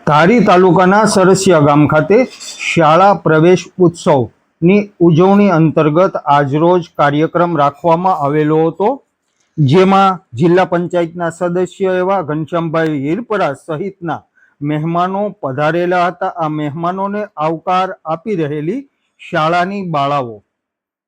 ધારી તાલુકાના સરસિયા ગામ ખાતે શાળા પ્રવેશ ઉત્સવની ઉજવણી અંતર્ગત આજરોજ કાર્યક્રમ રાખવામાં આવેલો હતો, જેમાં જિલ્લા પંચાયતના સદસ્ય એવા ઘનશ્યામભાઈ હિરપરા સહિતના મહેમાનો પધારેલા હતા। આ મહેમાનોને આવકાર આપી રહેલી શાળાની બાળાઓ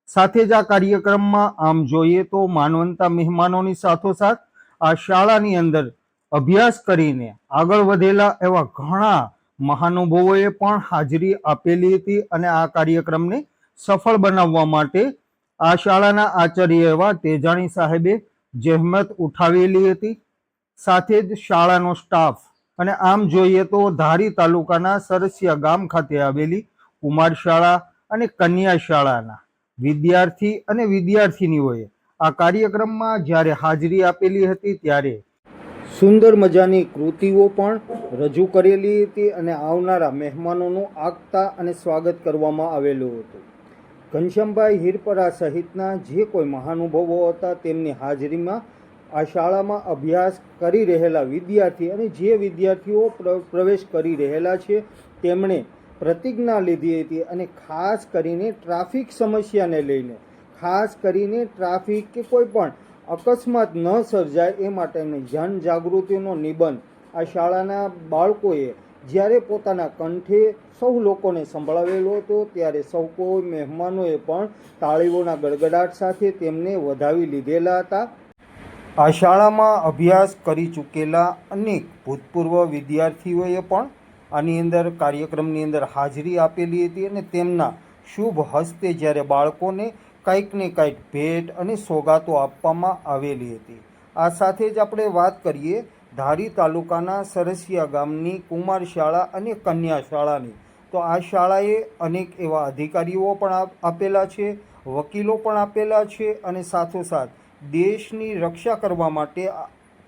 સાથે જ આ કાર્યક્રમમાં આમ જોઈએ તો માનવંતા મહેમાનોની સાથોસાથ આ શાળાની અંદર અભ્યાસ કરીને આગળ વધેલા એવા ઘણા મહાનુભાવોએ પણ હાજરી આપેલી હતી અને આ કાર્યક્રમને સફળ બનાવવા માટે આ શાળાના આચાર્ય એવા તેજાણી સાહેબે જહેમત ઉઠાવેલી હતી। સાથે જ શાળાનો સ્ટાફ અને આમ જોઈએ તો ધારી તાલુકાના સરસિયા ગામ ખાતે આવેલી કુમાર શાળા અને કન્યા શાળાના વિદ્યાર્થી અને વિદ્યાર્થિનીઓએ આ કાર્યક્રમમાં જ્યારે હાજરી આપેલી હતી ત્યારે સુંદર મજાની કૃતિઓ પણ રજૂ કરેલી હતી અને આવનારા મહેમાનોનું આગતા અને સ્વાગત કરવામાં આવેલું હતું। ઘનશ્યામભાઈ હિરપરા સહિતના જે કોઈ મહાનુભાવો હતા તેમની હાજરીમાં આ શાળામાં અભ્યાસ કરી રહેલા વિદ્યાર્થી અને જે વિદ્યાર્થીઓ પ્રવેશ કરી રહેલા છે તેમણે પ્રતિજ્ઞા લીધી હતી અને ખાસ કરીને ટ્રાફિક સમસ્યાને લઈને, ખાસ કરીને ટ્રાફિક કે કોઈ પણ અકસ્માત ન સર્જાય એ માટેની જનજાગૃતિનો નિબંધ આ શાળાના બાળકોએ જ્યારે પોતાના કંઠે સૌ લોકોને સંભળાવેલો હતો ત્યારે સૌ કોઈ મહેમાનોએ પણ તાળીઓના ગડગડાટ સાથે તેમને વધાવી લીધેલા હતા। આ શાળામાં અભ્યાસ કરી ચૂકેલા અનેક ભૂતપૂર્વ વિદ્યાર્થીઓએ પણ આની અંદર કાર્યક્રમની અંદર હાજરી આપેલી હતી અને તેમના શુભ હસ્તે જ્યારે બાળકોને કંઈક ને કંઈક ભેટ અને સોગાતો આપવામાં આવેલી હતી। આ સાથે જ આપણે વાત કરીએ ધારી તાલુકાના સરસિયા ગામની કુમાર શાળા અને કન્યા શાળાની, તો આ શાળાએ અનેક એવા અધિકારીઓ પણ આપેલા છે, વકીલો પણ આપેલા છે અને સાથોસાથ દેશની રક્ષા કરવા માટે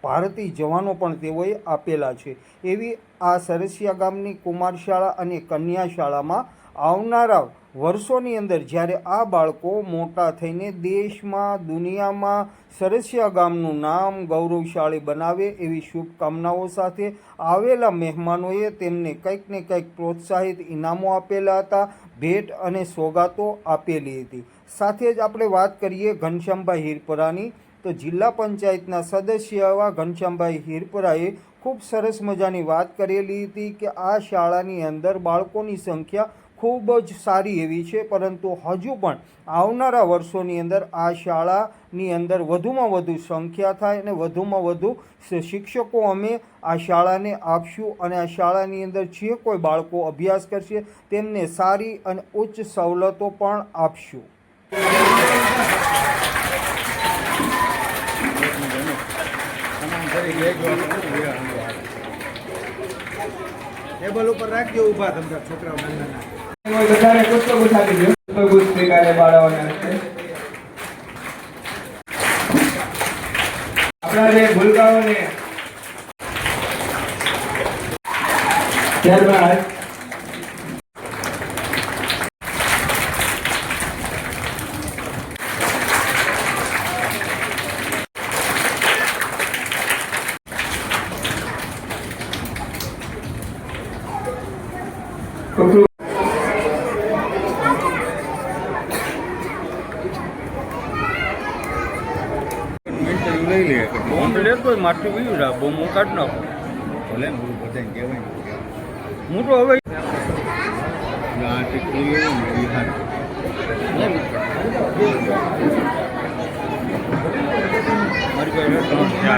ભારતીય જવાનો પણ તેઓએ આપેલા છે। એવી આ સરસિયા ગામની કુમાર શાળા અને કન્યા શાળામાં આવનારા વર્ષોની અંદર જ્યારે આ બાળકો મોટા થઈને દેશમાં, દુનિયામાં સરસિયા ગામનું નામ ગૌરવશાળી બનાવે એવી શુભકામનાઓ સાથે આવેલા મહેમાનોએ તેમને કંઈક ને કંઈક પ્રોત્સાહિત ઇનામો આપેલા હતા, ભેટ અને સોગાતો આપેલી હતી। સાથે જ આપણે વાત કરીએ ઘનશ્યામભાઈ હિરપરાની, તો જિલ્લા પંચાયતના સદસ્ય એવા ઘનશ્યામભાઈ હિરપરાએ ખૂબ સરસ મજાની વાત કરેલી હતી કે આ શાળાની અંદર બાળકોની સંખ્યા ખૂબ જ સારી એવી છે, પરંતુ હજુ પણ આવનારા વર્ષોની અંદર આ શાળાની અંદર વધુમાં વધુ સંખ્યા થાય અને વધુમાં વધુ શિક્ષકો અમે આ શાળાને આપશું અને આ શાળાની અંદર જે કોઈ બાળકો અભ્યાસ કરશે તેમને સારી અને ઉચ્ચ સવલતો પણ આપશું। ટેબલ ઉપર રાખજો ઊભા તમારા છોકરાઓ નાના બધાને પુસ્તકો સાથે પુસ્તકો સ્વીકારે બાળાઓને આપણા જે ભૂલકાઓને ત્યારબાદ માથું વીવડા બહુ કાઢ નાખો ભલે હું તો હવે